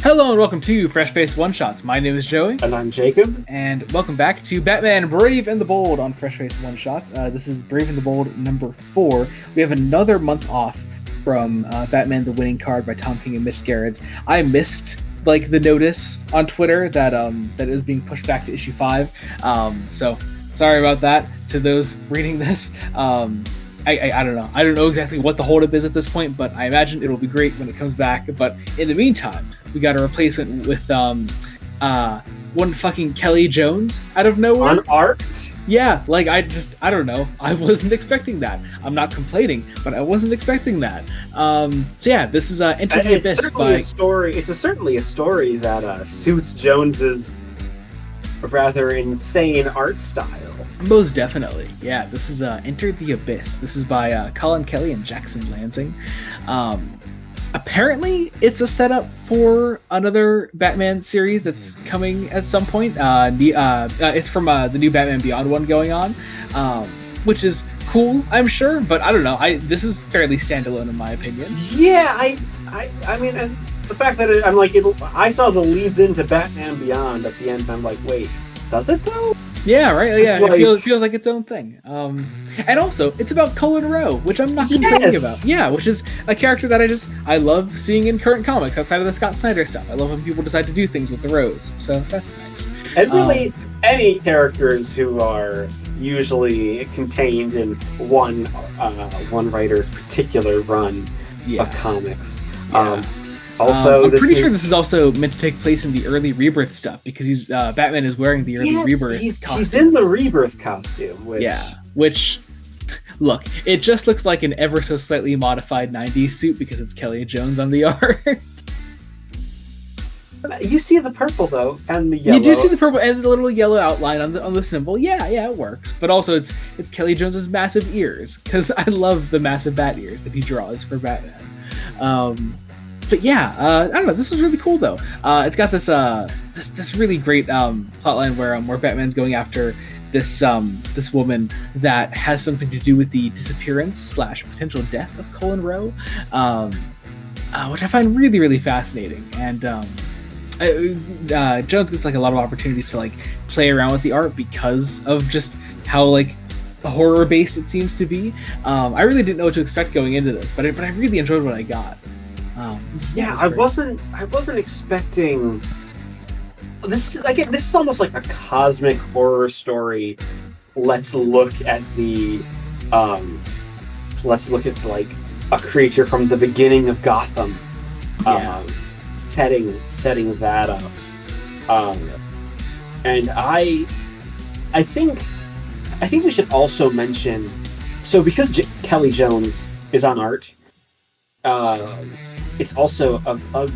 Hello and welcome to Fresh Faced One Shots. My name is Joey. And I'm Jacob. And welcome back to Batman Brave and the Bold on Fresh Faced One Shots. This is Brave and the Bold number 4. We have another month off from Batman the Winning Card by Tom King and Mitch Gerads. I missed the notice on Twitter that that it was being pushed back to issue 5. So sorry about that to those reading this. I don't know. I don't know exactly what the holdup is at this point, but I imagine it'll be great when it comes back. But in the meantime, we got a replacement with one fucking Kelly Jones out of nowhere. On art? Yeah, I don't know. I wasn't expecting that. I'm not complaining, but I wasn't expecting that. So yeah, this is Enter the Abyss by... It's certainly a story that suits Jones's rather insane art style. Most definitely. Yeah, this is Enter the Abyss. This is by Colin Kelly and Jackson Lansing. Apparently, it's a setup for another Batman series that's coming at some point. It's from the new Batman Beyond one going on, which is cool, I'm sure, but I don't know. This is fairly standalone in my opinion. Yeah, I mean, the fact that I saw the leads into Batman Beyond at the end, and I'm like, wait, does it though? Yeah, right. Yeah, it feels like its own thing. And also, it's about Cullen Rowe, which I'm not complaining about. Yeah, which is a character that I love seeing in current comics outside of the Scott Snyder stuff. I love when people decide to do things with the Rose, so that's nice. And really, any characters who are usually contained in one writer's particular run of comics. Yeah. Also, I'm pretty sure this is also meant to take place in the early Rebirth stuff because Batman is wearing the early Rebirth costume. He's in the Rebirth costume. Which, look, it just looks like an ever so slightly modified 90s suit because it's Kelly Jones on the art. You see the purple though, and the yellow. You do see the purple and the little yellow outline on the symbol. Yeah, it works. But also, it's Kelly Jones's massive ears because I love the massive bat ears that he draws for Batman. But yeah, I don't know. This is really cool though. It's got this this really great plotline where Batman's going after this woman that has something to do with the disappearance / potential death of Cullen Rowe, which I find really really fascinating. And Jones gets a lot of opportunities to play around with the art because of just how horror based it seems to be. I really didn't know what to expect going into this, but I really enjoyed what I got. I wasn't expecting this. Again, this is almost like a cosmic horror story. Let's look at a creature from the beginning of Gotham, setting that up. And I think we should also mention, so because Kelly Jones is on art, it's also a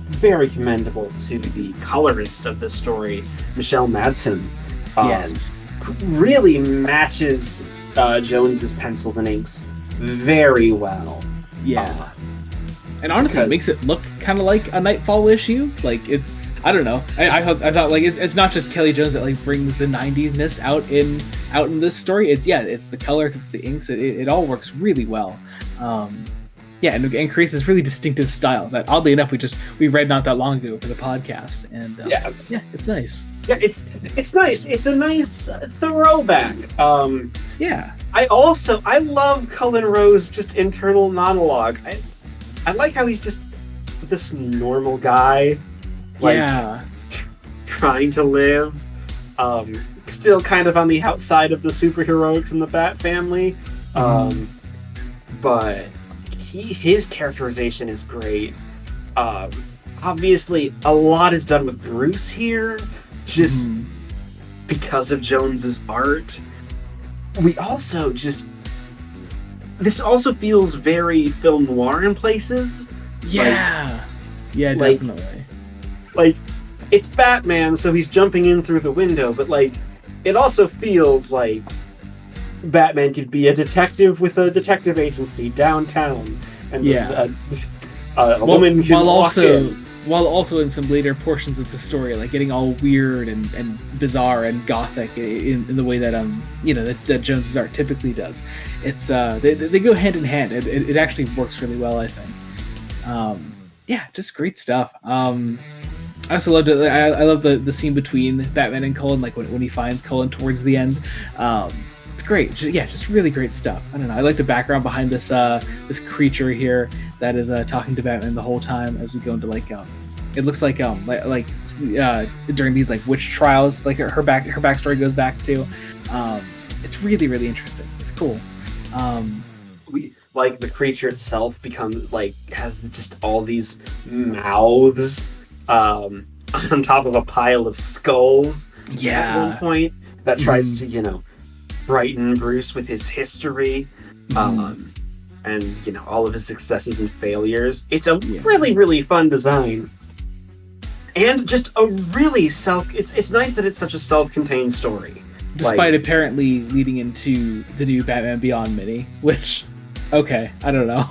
very commendable to the colorist of the story, Michelle Madsen. Yes, who really matches Jones's pencils and inks very well. Yeah, and honestly, it makes it look kind of like a Nightfall issue. It's, I don't know. I thought it's not just Kelly Jones that brings the 90s-ness out in this story. It's the colors, it's the inks. It all works really well. And creates this really distinctive style that, oddly enough, we read not that long ago for the podcast, and it's nice. Yeah, it's nice. It's a nice throwback. I love Cullen Rowe's just internal monologue. I like how he's just this normal guy, trying to live, still kind of on the outside of the superheroics in the Bat family, but. His characterization is great. Obviously, a lot is done with Bruce here, just because of Jones's art. This also feels very film noir in places. Yeah, definitely. It's Batman, so he's jumping in through the window, but it also feels like Batman could be a detective with a detective agency downtown, and a woman can walk in. While also in some later portions of the story, getting all weird and bizarre and gothic in the way that that Jones's art typically does. It's they go hand in hand. It actually works really well, I think. yeah, just great stuff. I also loved it. I love the scene between Batman and Cullen, like when he finds Cullen towards the end. It's great. Just really great stuff. I don't know. I like the background behind this this creature here that is talking to Batman the whole time as we go into like it looks like during these like witch trials, like her backstory goes back to. It's really, really interesting. It's cool. We like the creature itself becomes like has just all these mouths on top of a pile of skulls. Yeah. At one point that tries to brighten Bruce with his history, and all of his successes and failures. It's a really, really fun design. And just a really it's nice that it's such a self-contained story. Despite apparently leading into the new Batman Beyond mini, which, okay, I don't know.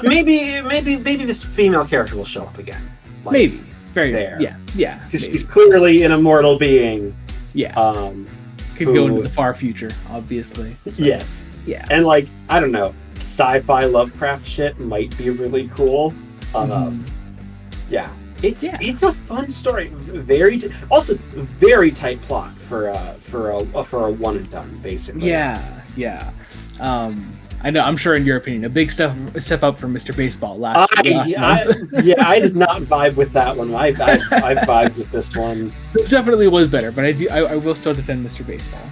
maybe this female character will show up again. Like, maybe. Very there. Yeah. Because she's clearly an immortal being. Yeah. Could go into the far future, obviously. So, yes. Yeah. And I don't know, sci-fi Lovecraft shit might be really cool. Yeah. It's a fun story. Also very tight plot for a one and done, basically. Yeah. I know. I'm sure, in your opinion, a big step up from Mr. Baseball last month. I did not vibe with that one. I vibed with this one. This definitely was better, but I will still defend Mr. Baseball.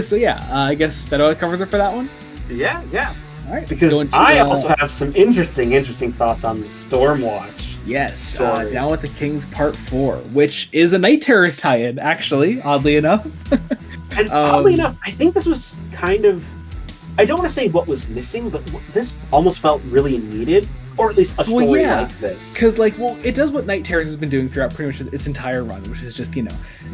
So yeah, I guess that all covers it for that one. Yeah. All right, because I also have some interesting thoughts on the Stormwatch. Yes, Down with the Kings Part 4, which is a Night Terrors tie-in, actually, oddly enough. And oddly enough, I think this was kind of, I don't want to say what was missing, but this almost felt really needed, or at least a story like this. Because, it does what Night Terrors has been doing throughout pretty much its entire run, which is just,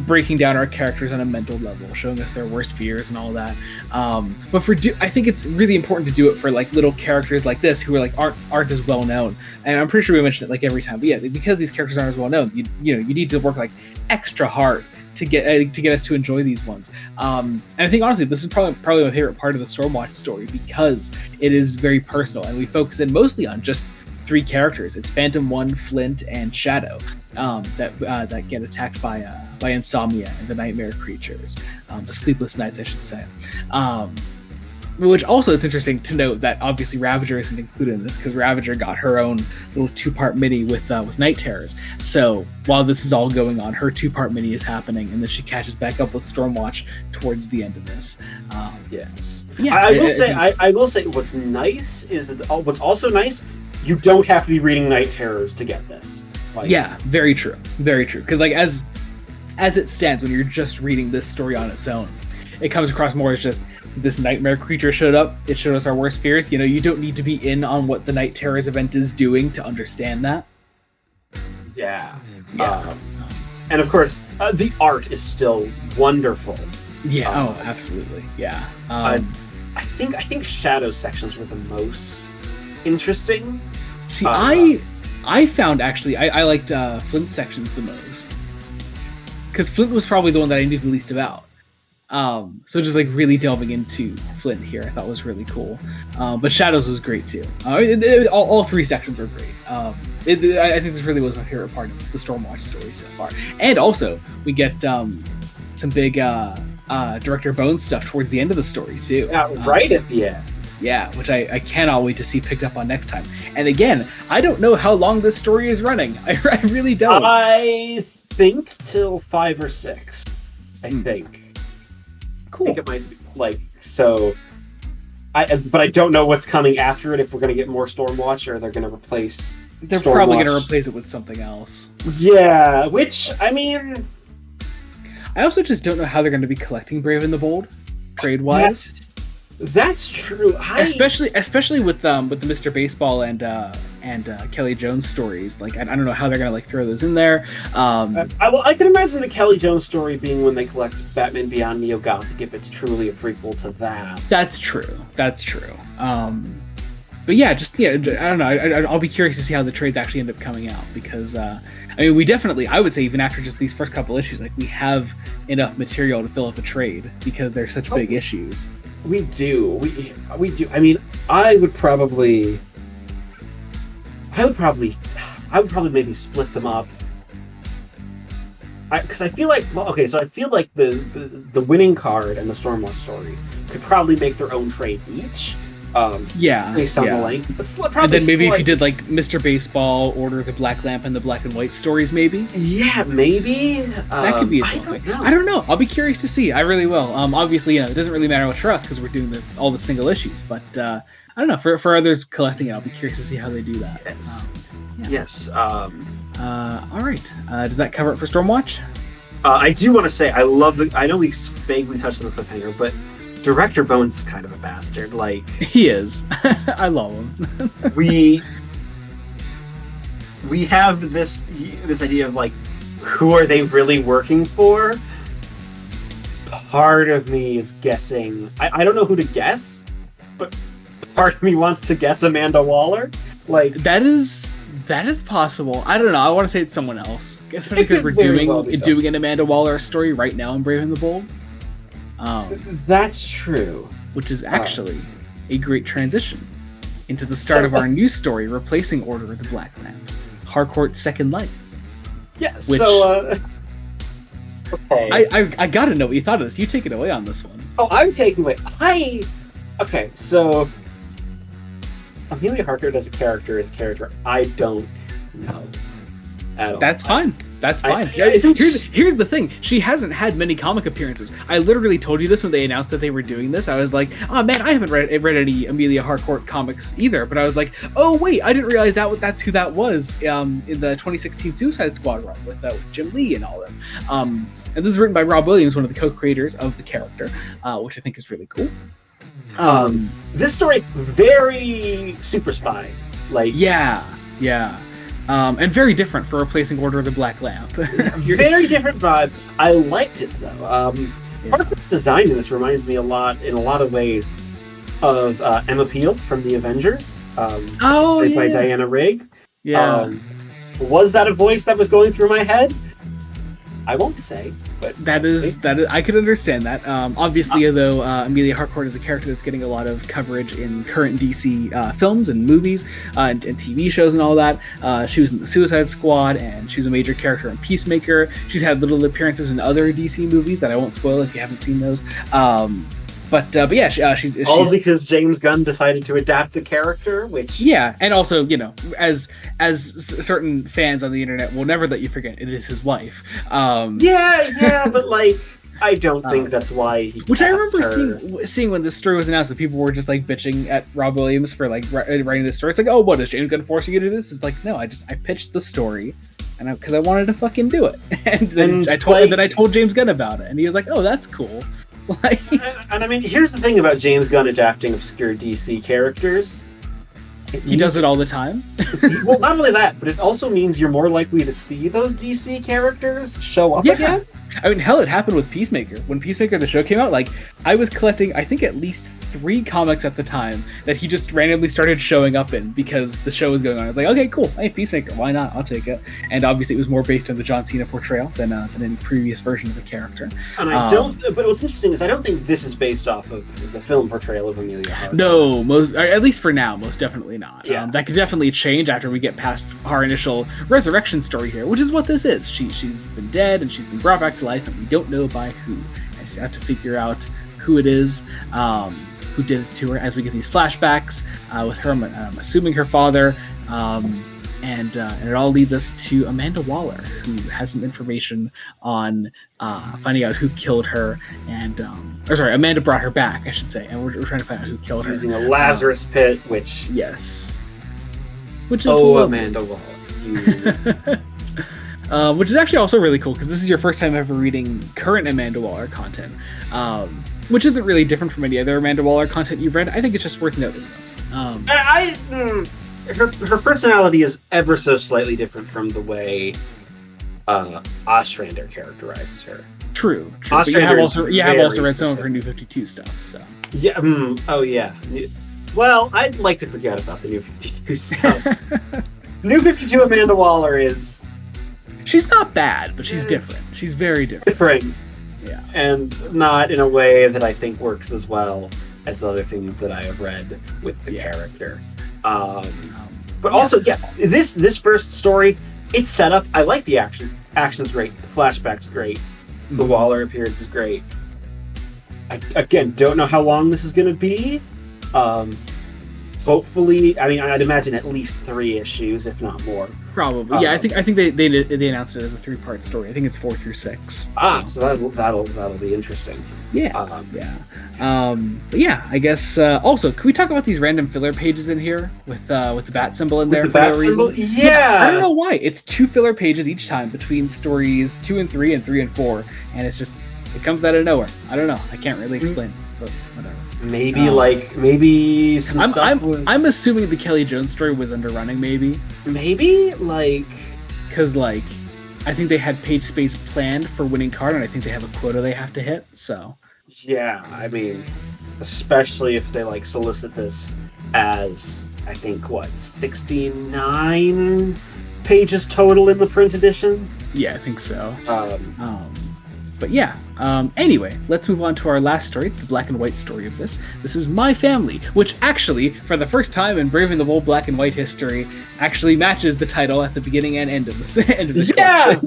breaking down our characters on a mental level, showing us their worst fears and all that. But I think it's really important to do it for, little characters like this who are, aren't as well known. And I'm pretty sure we mention it, every time. But yeah, because these characters aren't as well known, you need to work, extra hard to get us to enjoy these ones. And I think, honestly, this is probably my favorite part of the Stormwatch story, because it is very personal, and we focus in mostly on just 3 characters. It's Phantom 1, Flint, and Shadow that get attacked by insomnia and the nightmare creatures, the sleepless nights, I should say. Which also, it's interesting to note that obviously Ravager isn't included in this, because Ravager got her own little 2-part mini with Night Terrors. So while this is all going on, her 2-part mini is happening, and then she catches back up with Stormwatch towards the end of this. Yes. Yeah, I will say what's nice is that what's also nice, you don't have to be reading Night Terrors to get this. Yeah, very true. Very true. Because as it stands, when you're just reading this story on its own, it comes across more as just this nightmare creature showed up. It showed us our worst fears. You don't need to be in on what the Night Terrors event is doing to understand that. Yeah. And of course, the art is still wonderful. Yeah. Absolutely. Yeah. I think Shadow sections were the most interesting. See, I found actually I liked Flint sections the most, because Flint was probably the one that I knew the least about. So just really delving into Flint here, I thought was really cool. But Shadows was great too. All 3 sections were great. I think this really was my favorite part of the Stormwatch story so far. And also, we get some big Director Bones stuff towards the end of the story too. Right at the end. Yeah, which I cannot wait to see picked up on next time. And again, I don't know how long this story is running. I really don't. I think till 5 or 6. I think. Cool. I think it might so. But I don't know what's coming after it. If we're going to get more Stormwatch, or they're going to replace. They're probably going to replace it with something else. Yeah, which I mean. I also just don't know how they're going to be collecting Brave and the Bold, trade-wise. That's true. Especially with the Mr. Baseball and Kelly Jones stories. I don't know how they're gonna throw those in there. I can imagine the Kelly Jones story being when they collect Batman Beyond Neo Gothic, if it's truly a prequel to that. That's true. But yeah, I don't know. I'll be curious to see how the trades actually end up coming out, because we definitely, I would say, even after just these first couple issues, we have enough material to fill up a trade, because they're such big issues. We do. We do. I mean, I would probably. I would probably maybe split them up. Because I feel like, well, okay, so I feel like the winning card and the Stormwatch stories could probably make their own trade each. Based on the length. And then maybe if you did like Mr. Baseball, Order of the Black Lamp, and the Black and White stories, maybe. Yeah, maybe that could be a thing. I don't know. I'll be curious to see. I really will. Obviously, it doesn't really matter much for us because we're doing all the single issues. But I don't know. For others collecting it, I'll be curious to see how they do that. Yes. Yes. All right. Does that cover it for Stormwatch? I do want to say I love I know we vaguely touched on the cliffhanger, but Director Bones is kind of a bastard. Like he is. I love him. we have this idea of like, who are they really working for? Part of me is guessing. I don't know who to guess, but part of me wants to guess Amanda Waller. Like that is possible. I don't know. I want to say it's someone else, especially because we're doing an Amanda Waller story right now in Brave and the Bold. That's true. Which is actually a great transition into the start of our new story, replacing Order of the Black Lamp, Harcourt's Second Life. Yeah. Okay. I gotta know what you thought of this. You take it away on this one. Oh, I'm taking away. Okay. So Amelia Harcourt as a character, I don't know at all. That's fine. That's fine. Here's the thing. She hasn't had many comic appearances. I literally told you this when they announced that they were doing this. I was like, oh man, I haven't read any Amelia Harcourt comics either. But I was like, oh wait, I didn't realize that's who that was in the 2016 Suicide Squad run with Jim Lee and all them. And this is written by Rob Williams, one of the co-creators of the character, which I think is really cool. This story very Super Spy. Like yeah. And very different for replacing Order of the Black Lamp. Very different vibe. I liked it though. Harcourt's design in this reminds me in a lot of ways of Emma Peel from the Avengers. Played by Diana Rigg. Yeah. Was that a voice that was going through my head? I won't say, but that is I could understand that. Obviously, though, Amelia Harcourt is a character that's getting a lot of coverage in current DC films and movies and TV shows and all that. She was in the Suicide Squad, and she's a major character in Peacemaker. She's had little appearances in other DC movies that I won't spoil if you haven't seen those. But yeah, she's because James Gunn decided to adapt the character, which and also as certain fans on the internet will never let you forget, it is his wife. But like I don't think that's why he. Which I remember seeing when this story was announced, that people were just like bitching at Rob Williams for like writing this story. It's like, oh, what is James Gunn forcing you to do this? It's like, no, I pitched the story, and because I wanted to fucking do it, and then I told James Gunn about it, and he was like, oh, that's cool. And I mean, here's the thing about James Gunn adapting obscure DC characters. He does it all the time. Well, not only that, but it also means you're more likely to see those DC characters show up again. I mean, hell, it happened with Peacemaker. When Peacemaker the show came out, like, I was collecting, I think, at least 3 comics at the time that he just randomly started showing up in because the show was going on. I was like, okay, cool. Hey, Peacemaker, why not? I'll take it. And obviously, it was more based on the John Cena portrayal than any previous version of the character. And I don't. But what's interesting is I don't think this is based off of the film portrayal of Amelia Harcourt. No, at least for now, most definitely not. Yeah. That could definitely change after we get past our initial resurrection story here, which is what this is. She's been dead and she's been brought back to life, and we don't know by who. I just have to figure out who it is who did it to her as we get these flashbacks with her. I'm assuming her father, and it all leads us to Amanda Waller, who has some information on finding out who killed her, and Amanda brought her back, I should say, and we're trying to find out who killed her using a Lazarus pit, which is Amanda Waller. Which is actually also really cool because this is your first time ever reading current Amanda Waller content, which isn't really different from any other Amanda Waller content you've read. I think it's just worth noting. Her personality is ever so slightly different from the way Ostrander characterizes her. True. But you have also read some of her New 52 stuff, so. Yeah. Well, I'd like to forget about the New 52 stuff. New 52 Amanda Waller is. She's not bad, but she's different. She's very different. Different. Yeah. And not in a way that I think works as well as the other things that I have read with the character. But also, yeah, this first story, it's set up. I like the action. Action's great. The flashback's great. The Waller appearance is great. I, again, don't know how long this is going to be. Hopefully, I mean, I'd imagine at least 3 issues, if not more. Probably, yeah. I think they announced it as a 3-part story. I think it's 4 through 6. So that'll be interesting. Yeah, but yeah, I guess. Also, can we talk about these random filler pages in here with the bat symbol in there the for bat no symbol? reason? Yeah, I don't know why. It's 2 filler pages each time between stories 2 and 3 and 3 and 4, and it comes out of nowhere. I don't know. I can't really explain, but whatever. Maybe some stuff was. I'm assuming the Kelly Jones story was underrunning, maybe. Because I think they had page space planned for winning card, and I think they have a quota they have to hit. So. Yeah, I mean, especially if they solicit this as I think 69 pages total in the print edition. Yeah, I think so. But yeah, anyway, let's move on to our last story. It's the black and white story of this. This is My Family, which actually, for the first time in Brave and the Bold black and white history, actually matches the title at the beginning and end of the collection. Yeah,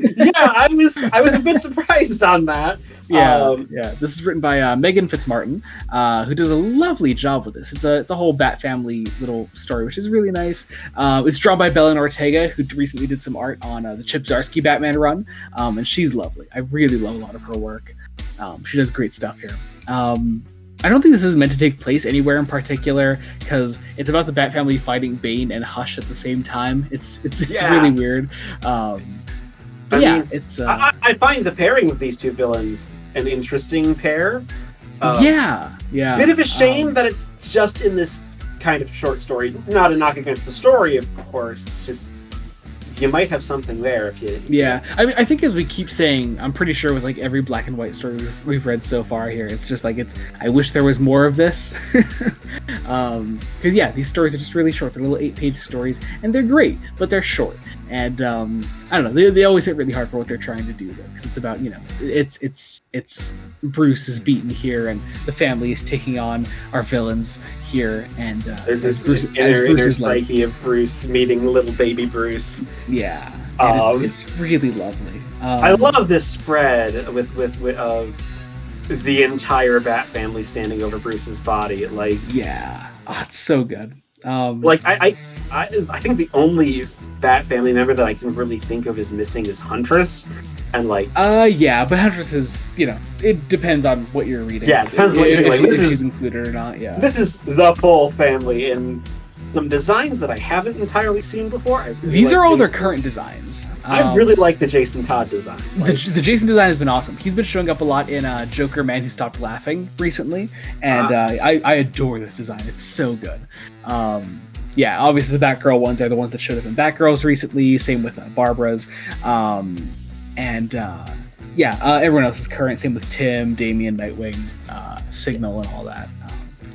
I was a bit surprised on that. Yeah. This is written by Megan Fitzmartin, who does a lovely job with this. It's a whole Bat Family little story, which is really nice. It's drawn by Belen Ortega, who recently did some art on the Chip Zdarsky Batman run, and she's lovely. I really love a lot of her work. She does great stuff here. I don't think this is meant to take place anywhere in particular, because it's about the Bat Family fighting Bane and Hush at the same time. It's really weird. I find the pairing of these two villains an interesting pair. Bit of a shame that it's just in this kind of short story. Not a knock against the story, of course. It's just you might have something there if you. Yeah, I mean, I think as we keep saying, I'm pretty sure with every black and white story we've read so far here, it's just I wish there was more of this. Because these stories are just really short. They're little 8-page stories, and they're great, but they're short. And I don't know, they always hit really hard for what they're trying to do, though, because it's about it's Bruce is beaten here, and the family is taking on our villains here, and there's this inner psyche of Bruce meeting little baby Bruce. Yeah, and it's really lovely. I love this spread with the entire Bat Family standing over Bruce's body. It's so good. I think the only Bat Family member that I can really think of is missing is Huntress, and but Huntress is, it depends on what you're reading. Yeah, it depends on what you're reading. If she's included or not. Yeah, this is the full family in some designs that I haven't entirely seen before. These are all their current designs. I really like the Jason Todd design. The Jason design has been awesome. He's been showing up a lot in Joker Man Who Stopped Laughing recently, and I adore this design. It's so good. Obviously the Batgirl ones are the ones that showed up in Batgirls recently. Same with Barbara's. Everyone else is current. Same with Tim, Damian, Nightwing, Signal, and all that.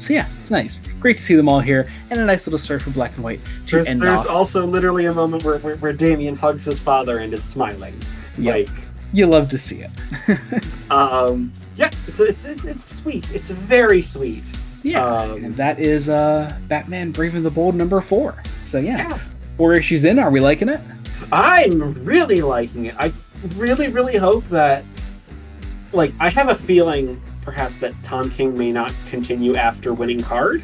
It's nice. Great to see them all here, and a nice little story for black and white to end off. There's also literally a moment where Damian hugs his father and is smiling. Yep. You love to see it. It's sweet. It's very sweet. Yeah, and that is Batman Brave and the Bold number 4. So 4 issues in, are we liking it? I'm really liking it. I really, really hope that, I have a feeling perhaps that Tom King may not continue after winning card.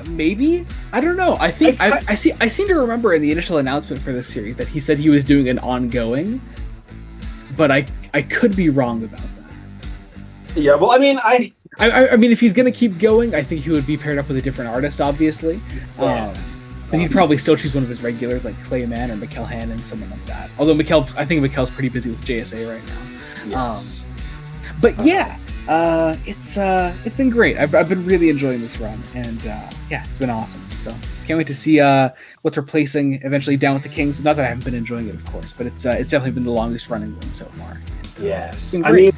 Maybe? I don't know. I think I seem to remember in the initial announcement for this series that he said he was doing an ongoing, but I could be wrong about that. Yeah, well, I mean, I mean, if he's going to keep going, I think he would be paired up with a different artist, obviously. But he'd probably still choose one of his regulars, like Clayman or Mikkel Hannon, someone like that. Although I think Mikkel's pretty busy with JSA right now. Yes. It's been great. I've been really enjoying this run, and it's been awesome. So can't wait to see what's replacing eventually Down with the Kings. Not that I haven't been enjoying it, of course, but it's definitely been the longest running one so far. Yes, I mean,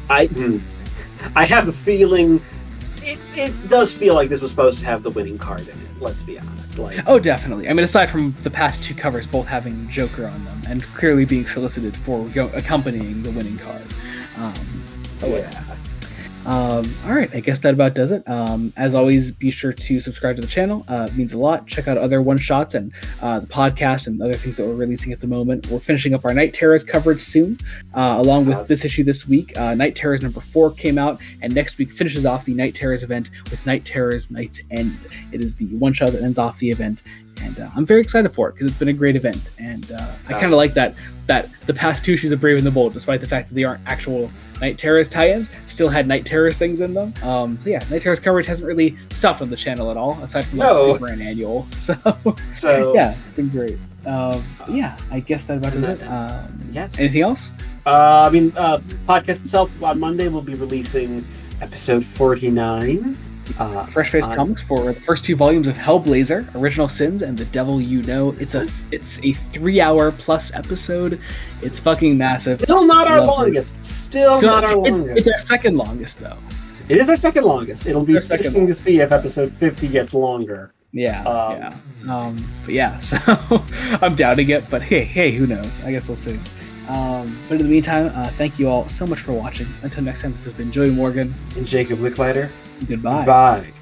I have a feeling it does feel like this was supposed to have the winning card in it. Let's be honest. Oh, definitely. I mean, aside from the past 2 covers both having Joker on them and clearly being solicited for accompanying the winning card. All right, I guess that about does it. As always, be sure to subscribe to the channel. It means a lot. Check out other one-shots and the podcast and other things that we're releasing at the moment. We're finishing up our Night Terrors coverage soon, along with this issue this week. Night Terrors number 4 came out, and next week finishes off the Night Terrors event with Night Terrors Night's End. It is the one-shot that ends off the event, and I'm very excited for it because it's been a great event, and I kind of like that the past 2 issues of Brave and the Bold, despite the fact that they aren't actual Night Terrors tie-ins, still had Night Terrors things in them. So yeah, Night Terrors coverage hasn't really stopped on the channel at all, aside from the Superman annual. So yeah, it's been great. Yeah, I guess that about does it. Yes. Anything else? Podcast itself on Monday will be releasing episode 49. Fresh Face Comics for the first 2 volumes of Hellblazer, Original Sins, and The Devil You Know. It's a 3-hour plus episode. It's fucking massive. Still not our longest. Still not our longest. It's our second longest, though. It is our second longest. It'll be interesting to see if episode 50 gets longer. Yeah. But yeah, so I'm doubting it, but hey, who knows? I guess we'll see. But in the meantime, thank you all so much for watching. Until next time, this has been Joey Morgan and Jacob Licklider. Goodbye. Bye.